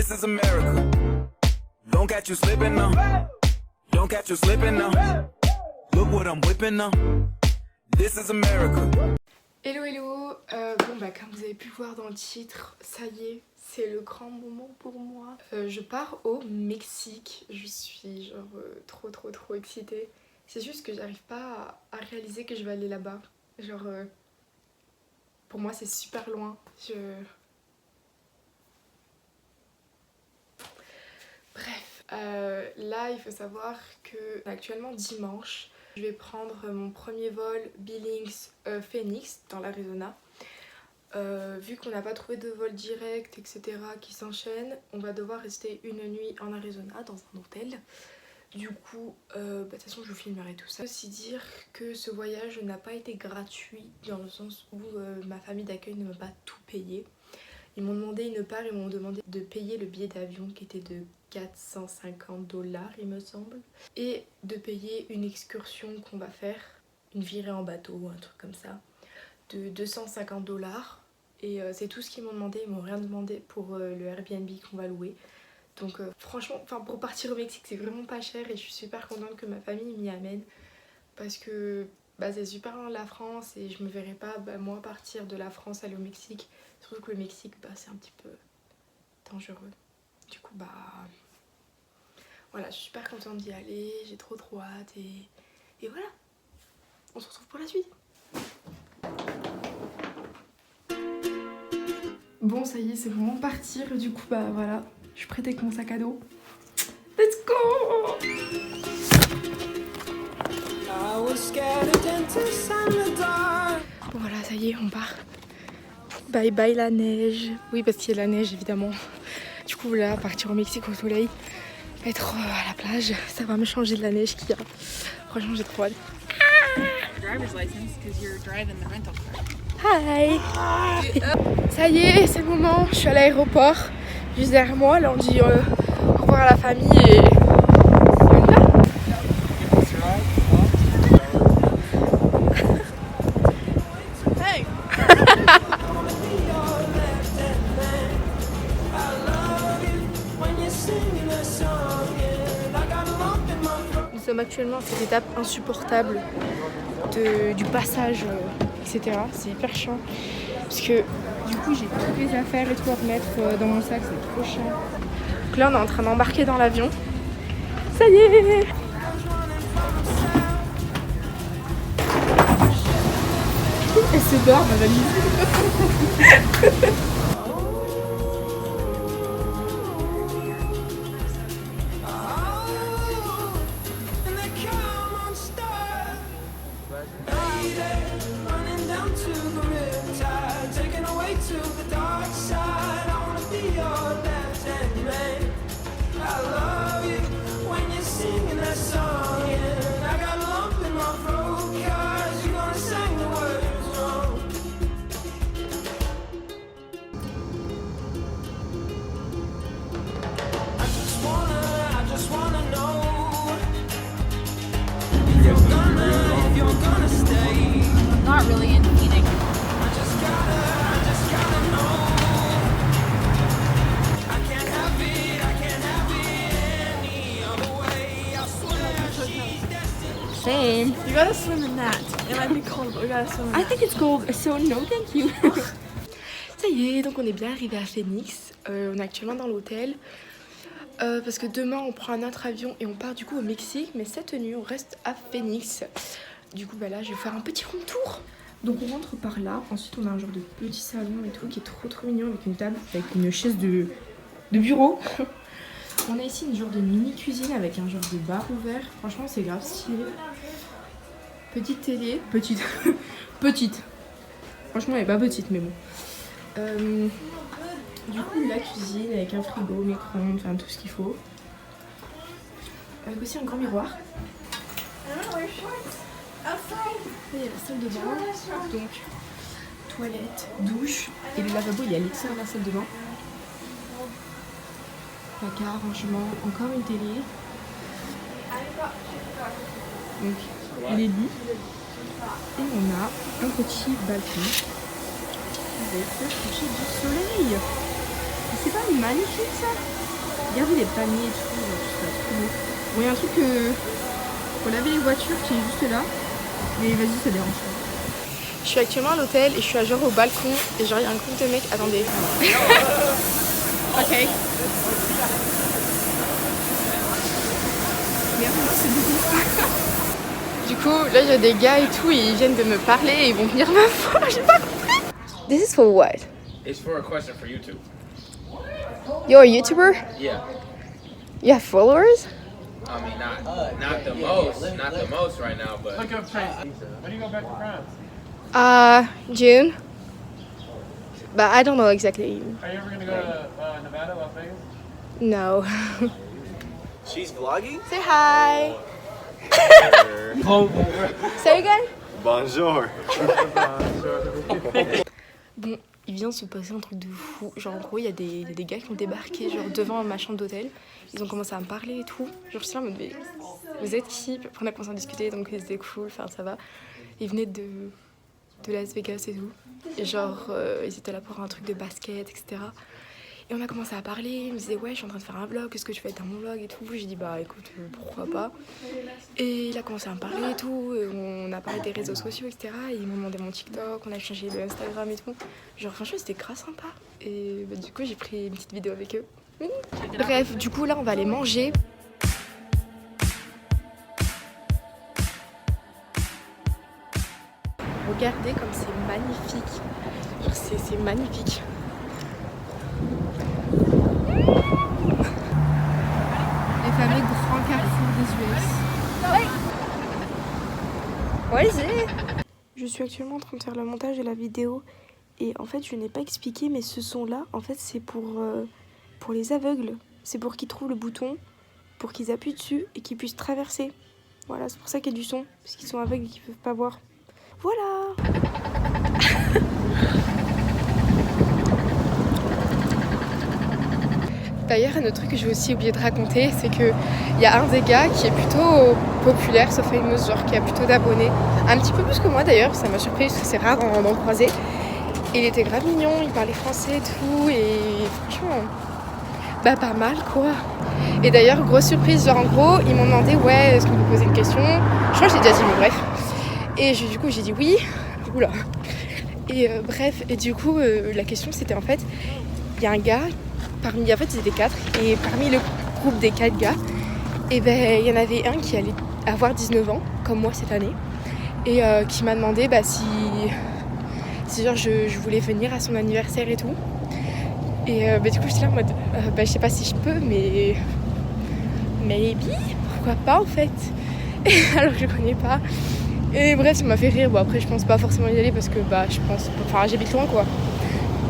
This is America. Don't catch you slipping now. Don't catch you slipping now. Look what I'm whipping now. This is America. Hello hello, bon bah comme vous avez pu voir dans le titre, ça y est, c'est le grand moment pour moi. Je pars au Mexique, je suis genre trop excitée. C'est juste que j'arrive pas à réaliser que je vais aller là-bas. Genre, pour moi c'est super loin. Bref, là il faut savoir que actuellement dimanche, je vais prendre mon premier vol Billings Phoenix dans l'Arizona. Vu qu'on n'a pas trouvé de vol direct, etc. qui s'enchaînent, on va devoir rester une nuit en Arizona dans un hôtel. Du coup, de toute façon je vous filmerai tout ça. Je peux aussi dire que ce voyage n'a pas été gratuit dans le sens où ma famille d'accueil ne m'a pas tout payé. Ils m'ont demandé une part, ils m'ont demandé de payer le billet d'avion qui était de 450 $ il me semble. Et de payer une excursion qu'on va faire, une virée en bateau ou un truc comme ça, de 250 $. Et c'est tout ce qu'ils m'ont demandé, ils m'ont rien demandé pour le Airbnb qu'on va louer. Donc franchement, pour partir au Mexique c'est vraiment pas cher et je suis super contente que ma famille m'y amène. Parce que c'est super loin de la France et je me verrais pas moi partir de la France aller au Mexique. Surtout que le Mexique c'est un petit peu dangereux. Du coup voilà, je suis super contente d'y aller, j'ai trop hâte et voilà. On se retrouve pour la suite. Bon ça y est, c'est vraiment partir, du coup voilà, je suis prête avec mon sac à dos. Let's go! Bon voilà, ça y est, on part. Bye bye la neige. Oui, parce qu'il y a de la neige évidemment. Du coup là, partir au Mexique au soleil, être à la plage, ça va me changer de la neige qu'il y a. Franchement, j'ai trop hâte. Hi! Ça y est, c'est le moment, je suis à l'aéroport. Juste derrière moi, là on dit au revoir à la famille et on y va. Hey. Nous sommes actuellement à cette étape insupportable du passage, etc. C'est hyper chiant parce que du coup j'ai toutes les affaires et tout à remettre dans mon sac, c'est trop chiant. Donc là on est en train d'embarquer dans l'avion. Ça y est! Elle se barre ma valise. Not really in Phoenix. Same. You gotta swim in that. It might be cold, but we gotta swim in that. I think it's cold, so no thank you. Ça y est, donc on est bien arrivé à Phoenix. On est actuellement dans l'hôtel. Parce que demain on prend un autre avion et on part du coup au Mexique. Mais cette nuit on reste à Phoenix. Du coup là je vais faire un petit room tour. Donc on rentre par là. Ensuite on a un genre de petit salon et tout qui est trop mignon avec une table, avec une chaise de bureau. On a ici une genre de mini cuisine avec un genre de bar ouvert. Franchement c'est grave stylé. Petite télé. Petite. Petite. Franchement elle est pas petite mais bon. Du coup la cuisine avec un frigo, micro-ondes, enfin tout ce qu'il faut. Avec aussi un grand miroir. Il y a la salle de bain, donc toilette, douche et le lavabo il est à l'extérieur de la salle de bain. Placard, rangement, encore une télé. Donc les lits. Et on a un petit balcon avec le coucher du soleil. C'est pas magnifique ça? Regardez les paniers et tout, genre, tout ça, trop beau. Bon, il y a un truc pour laver les voitures qui est juste là. Mais vas-y, ça dérange pas. Je suis actuellement à l'hôtel et je suis à genre au balcon et genre il y a un groupe de mecs. Attendez. Ok. Du coup, là il y a des gars et tout, ils viennent de me parler et ils vont venir me voir. J'ai pas compris. This is for what? It's for a question for YouTube. You're a YouTuber? Yeah. You have followers? I mean, not the most right now, but. Look up Chase. When do you go back to France? June. But I don't know exactly. Are you ever gonna go to Nevada, Las Vegas? No. She's vlogging? Say hi. Say again. Bonjour. Bon, il vient de se passer un truc de fou. Genre en gros, il y a des gars qui ont débarqué genre devant ma chambre d'hôtel. Ils ont commencé à me parler et tout. Genre je suis là en mode mais vous êtes qui? Puis après on a commencé à discuter donc c'était cool, enfin ça va. Ils venaient de Las Vegas et tout. Et genre ils étaient là pour un truc de basket, etc. Et on a commencé à parler, il me disait ouais je suis en train de faire un vlog, qu'est-ce que tu fais dans mon vlog et tout. J'ai dit bah écoute pourquoi pas. Et il a commencé à me parler et tout, et on a parlé des réseaux sociaux etc. Et ils m'ont demandé mon TikTok, on a changé le Instagram et tout. Genre franchement c'était grave sympa. Et bah, du coup j'ai pris une petite vidéo avec eux. Bref, du coup là on va aller manger. Regardez comme c'est magnifique. Genre c'est magnifique. Les fameux grands carrefours des US. What is it? Je suis actuellement en train de faire le montage de la vidéo et en fait je n'ai pas expliqué mais ce son là en fait c'est pour les aveugles. C'est pour qu'ils trouvent le bouton, pour qu'ils appuient dessus et qu'ils puissent traverser. Voilà, c'est pour ça qu'il y a du son, parce qu'ils sont aveugles et qu'ils peuvent pas voir. Voilà. D'ailleurs, un autre truc que j'ai aussi oublié de raconter, c'est qu'il y a un des gars qui est plutôt populaire, so famous, genre qui a plutôt d'abonnés. Un petit peu plus que moi d'ailleurs, ça m'a surpris parce que c'est rare d'en croiser. Et il était grave mignon, il parlait français et tout, et franchement, bah pas mal quoi. Et d'ailleurs, grosse surprise, genre en gros, ils m'ont demandé ouais, est-ce qu'on peut poser une question? Je crois que j'ai déjà dit, mais bref. Et du coup, j'ai dit oui. Oula. Et bref, et du coup, la question c'était en fait, il y a un gars. En fait, ils étaient 4 et parmi le groupe des 4 gars, et ben il y en avait un qui allait avoir 19 ans, comme moi cette année, et qui m'a demandé si genre je voulais venir à son anniversaire et tout. Et du coup j'étais là en mode, je sais pas si je peux, mais maybe, pourquoi pas en fait. Et alors je connais pas. Et bref, ça m'a fait rire. Bon après je pense pas forcément y aller parce que j'habite loin quoi.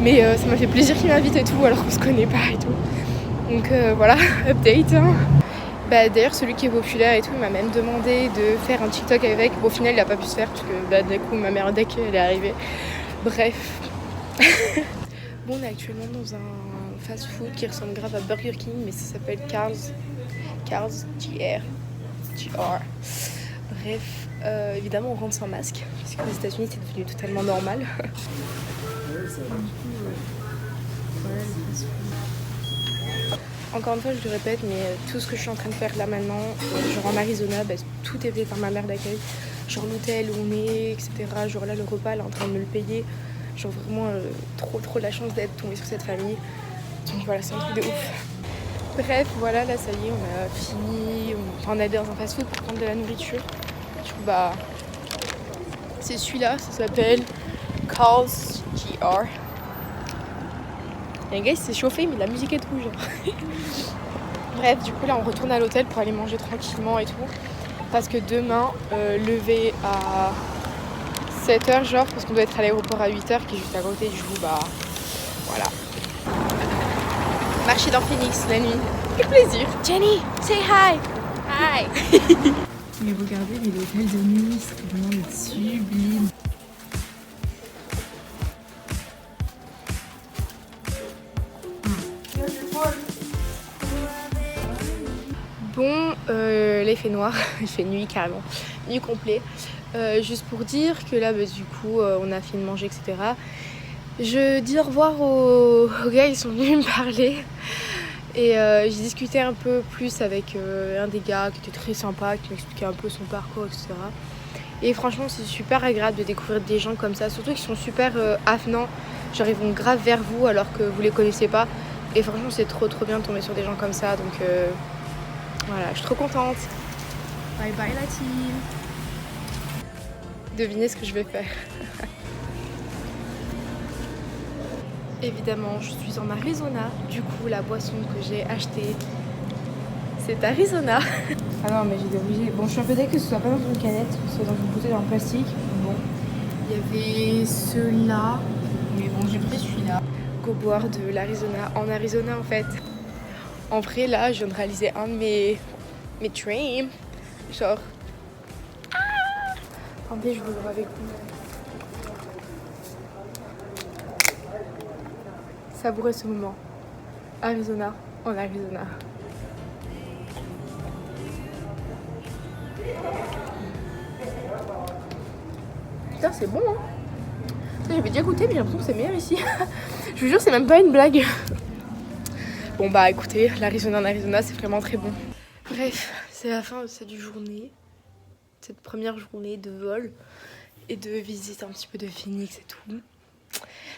Mais ça m'a fait plaisir qu'il m'invite et tout alors qu'on se connaît pas et tout. Donc voilà, update. Hein. Bah, d'ailleurs celui qui est populaire et tout il m'a même demandé de faire un TikTok avec. Bon, au final il a pas pu se faire parce que du coup ma mère dès qu'elle est arrivée. Bref. Bon, on est actuellement dans un fast food qui ressemble grave à Burger King mais ça s'appelle Carl's JR. Bref, évidemment on rentre sans masque parce qu'aux États-Unis c'est devenu totalement normal. Encore une fois je le répète mais tout ce que je suis en train de faire là maintenant, genre en Arizona, tout est fait par ma mère d'accueil. Genre l'hôtel où on est, etc. Genre là le repas elle est en train de me le payer. Genre vraiment trop la chance d'être tombée sur cette famille. Donc voilà, c'est un truc de ouf. Bref, voilà, là ça y est, on a fini. On est allé dans un fast food pour prendre de la nourriture. Du coup c'est celui-là, ça s'appelle Carl's JR. Et un gars il s'est chauffé mais la musique est trop genre. Bref, du coup là on retourne à l'hôtel pour aller manger tranquillement et tout. Parce que demain, lever à 7h genre, parce qu'on doit être à l'aéroport à 8h qui est juste à côté, du coup voilà. Marcher dans Phoenix la nuit, quel plaisir. Jenny, say hi. Hi. Mais regardez, mais l'hôtel de nuit, c'est vraiment sublime. Bon, là il fait noir, il fait nuit carrément, nuit complet. Juste pour dire que là du coup on a fini de manger etc. Je dis au revoir aux gars, ils sont venus me parler. Et j'ai discuté un peu plus avec un des gars qui était très sympa, qui m'expliquait un peu son parcours, etc. Et franchement, c'est super agréable de découvrir des gens comme ça, surtout qu'ils sont super avenants. Genre, ils vont grave vers vous alors que vous les connaissez pas. Et franchement, c'est trop bien de tomber sur des gens comme ça. Donc voilà, je suis trop contente. Bye bye la team. Devinez ce que je vais faire. Évidemment, je suis en Arizona. Du coup, la boisson que j'ai achetée, c'est Arizona. Ah non, mais j'ai été obligée. Bon, je suis un peu deg que ce soit pas dans une canette, que ce soit dans une bouteille en plastique. Bon, il y avait ceux-là, mais bon, j'ai pris celui-là. Go boire de l'Arizona en Arizona en fait. En vrai, là, je viens de réaliser un de mes dreams. Genre. En plus, je vous le vois avec vous. Savourez ce moment. Arizona en Arizona. Putain, c'est bon, hein. J'avais déjà goûté, mais j'ai l'impression que c'est meilleur ici. Je vous jure, c'est même pas une blague. Bon, bah écoutez, l'Arizona en Arizona, c'est vraiment très bon. Bref, c'est la fin de cette journée. Cette première journée de vol et de visite un petit peu de Phoenix et tout.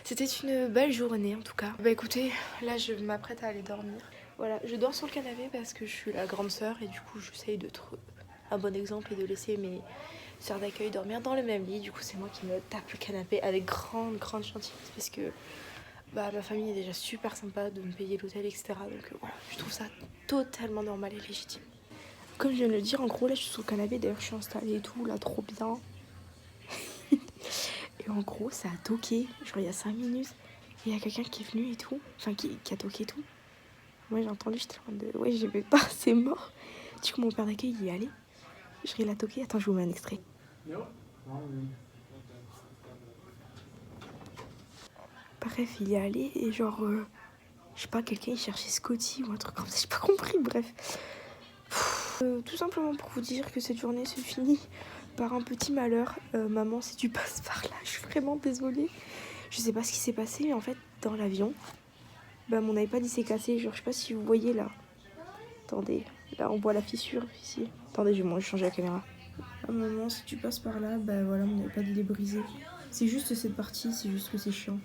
C'était une belle journée en tout cas. Bah écoutez, là je m'apprête à aller dormir. Voilà, je dors sur le canapé parce que je suis la grande sœur et du coup j'essaye d'être un bon exemple et de laisser mes sœurs d'accueil dormir dans le même lit. Du coup c'est moi qui me tape le canapé avec grande gentillesse parce que bah, ma famille est déjà super sympa de me payer l'hôtel, etc. Donc voilà, je trouve ça totalement normal et légitime. Comme je viens de le dire, en gros là je suis sur le canapé, d'ailleurs je suis installée et tout, là trop bien. Et en gros ça a toqué, genre il y a 5 minutes, il y a quelqu'un qui est venu et tout, enfin qui a toqué et tout. Moi j'ai entendu, j'étais en train de... Ouais, j'ai pas, c'est mort. Du coup mon père d'accueil il est allé, il a toqué, attends je vous mets un extrait. Bref, il est allé et genre, je sais pas, quelqu'un il cherchait Scotty ou un truc comme ça, j'ai pas compris, bref. Tout simplement pour vous dire que cette journée se finit par un petit malheur. Maman, si tu passes par là, je suis vraiment désolée. Je sais pas ce qui s'est passé, mais en fait, dans l'avion, bah, mon iPad il s'est cassé. Genre, je sais pas si vous voyez là. Attendez, là on voit la fissure ici. Attendez, je vais changer la caméra. Maman, si tu passes par là, bah voilà, mon iPad il est brisé. C'est juste cette partie, c'est juste que c'est chiant.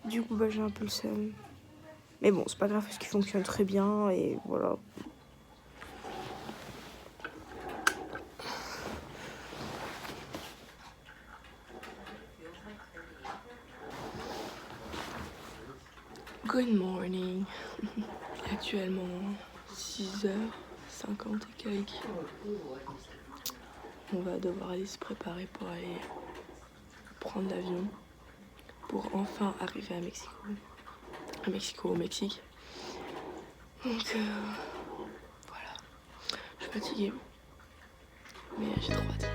Du coup, bah j'ai un peu le seum. Mais bon, c'est pas grave parce qu'il fonctionne très bien et voilà. Good morning. Actuellement 6h50 et quelques. On va devoir aller se préparer pour aller prendre l'avion pour enfin arriver à Mexico. Au Mexique. Donc voilà. Je suis fatiguée. Mais j'ai trop hâte.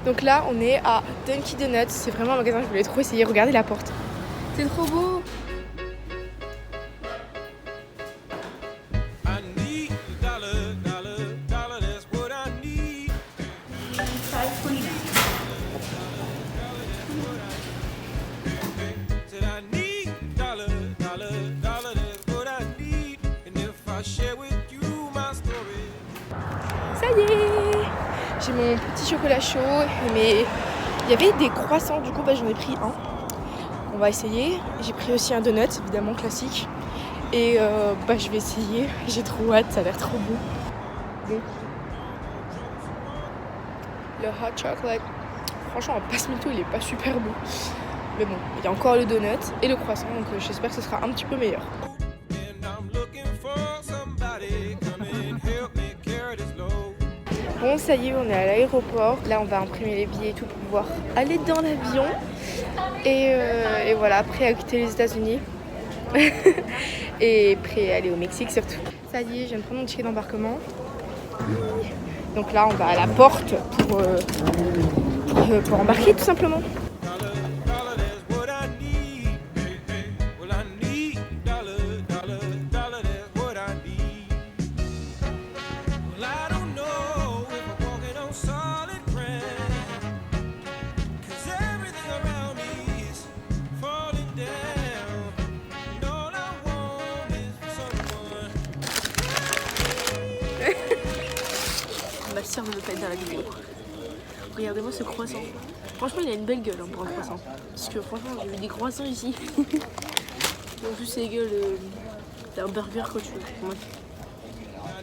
Donc là on est à Dunkin' Donuts. C'est vraiment un magasin que je voulais trop essayer. Regardez la porte. C'est trop beau. Ça y est, j'ai mon petit chocolat chaud, mais il y avait des croissants, du coup bah, j'en ai pris un. On va essayer. J'ai pris aussi un donut, évidemment classique. Et bah, je vais essayer, j'ai trop hâte, ça a l'air trop beau. Bon. Le hot chocolate, franchement en passe-mytho il est pas super beau. Mais bon, il y a encore le donut et le croissant, donc j'espère que ce sera un petit peu meilleur. Bon, ça y est, on est à l'aéroport. Là, on va imprimer les billets et tout pour pouvoir aller dans l'avion. Et voilà, prêt à quitter les États-Unis. Et prêt à aller au Mexique surtout. Ça y est, je viens de prendre mon ticket d'embarquement. Donc là, on va à la porte pour embarquer tout simplement. Falling down. j'espère ne pas être dans la vidéo. Regardez-moi ce croissant. Franchement, il a une belle gueule pour un croissant. Parce que franchement, j'ai vu des croissants ici. En plus, c'est gueule d'un burger quand tu veux. Ouais.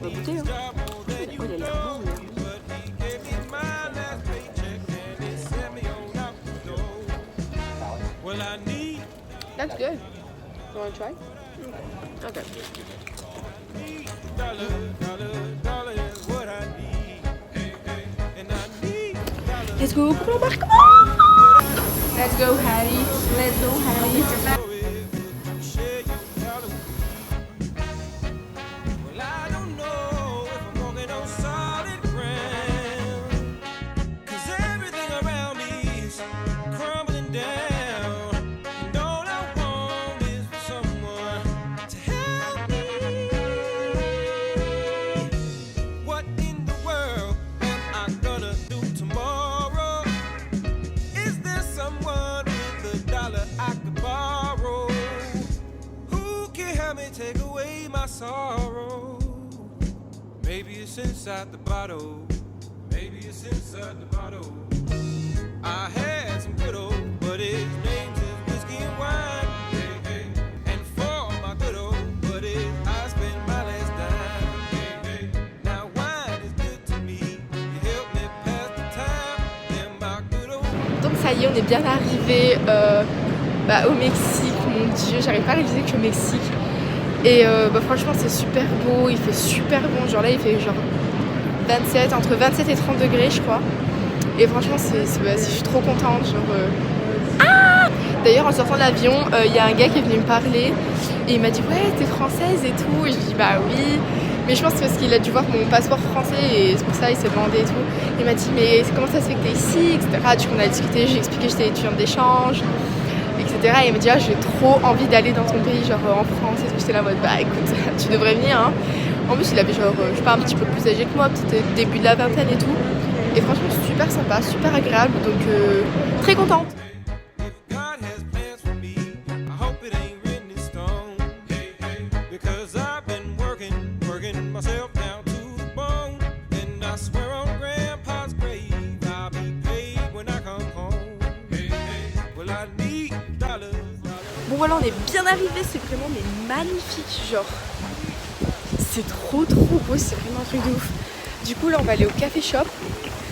On va goûter, hein. Oh, il a l'air bon, mais... That's good. You wanna try? Okay. Let's go pour l'embarquement. Let's go, Hattie. Let's go, Hattie. Take away my sorrow. Maybe it's inside the bottle. Maybe it's inside the bottle. I had some good old, but his name is whiskey and wine. Hey, hey. And for my good old buddy, I spent my last dime. Hey, hey. Now wine is good to me. You help me pass the time. And my good old. Donc ça y est, on est bien arrivé au Mexique. Mon Dieu, j'arrive pas à réaliser que je suis au Mexique. Et franchement c'est super beau, il fait super bon, genre là il fait genre 27, entre 27 et 30 degrés je crois. Et franchement je suis trop contente, D'ailleurs en sortant de l'avion, il y a un gars qui est venu me parler et il m'a dit ouais t'es française et tout, et je lui dis bah oui. Mais je pense que c'est parce qu'il a dû voir mon passeport français et c'est pour ça il s'est demandé et tout. Il m'a dit mais comment ça se fait que t'es ici, etc. Du coup on a discuté, j'ai expliqué que j'étais étudiante d'échange, etc. Et il me dit ah, j'ai trop envie d'aller dans ton pays, genre en France et tout. J'étais là en mode bah écoute, tu devrais venir hein. En plus il avait genre, je sais pas, un petit peu plus âgé que moi, peut-être début de la vingtaine et tout. Et franchement super sympa, super agréable, donc très contente. Bon voilà, on est bien arrivé, c'est vraiment mais magnifique, genre c'est trop beau, c'est vraiment un truc de ouf. Du coup là on va aller au café shop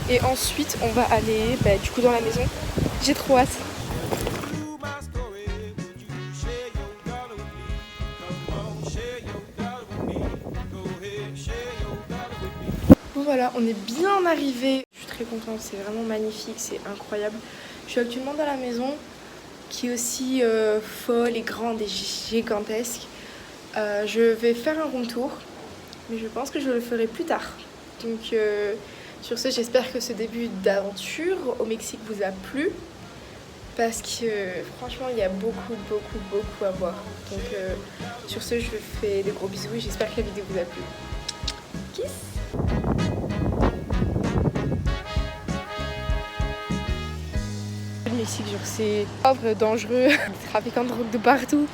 et ensuite on va aller du coup dans la maison. J'ai trop hâte. Bon voilà, on est bien arrivé. Je suis très contente, c'est vraiment magnifique, c'est incroyable. Je suis actuellement dans la maison qui est aussi folle et grande et gigantesque. Je vais faire un room tour, mais je pense que je le ferai plus tard. Donc sur ce, j'espère que ce début d'aventure au Mexique vous a plu, parce que franchement il y a beaucoup à voir. Donc sur ce, je vous fais des gros bisous et j'espère que la vidéo vous a plu. Kiss. Le Mexique, genre c'est pauvre, dangereux, trafiquant de drogue de partout.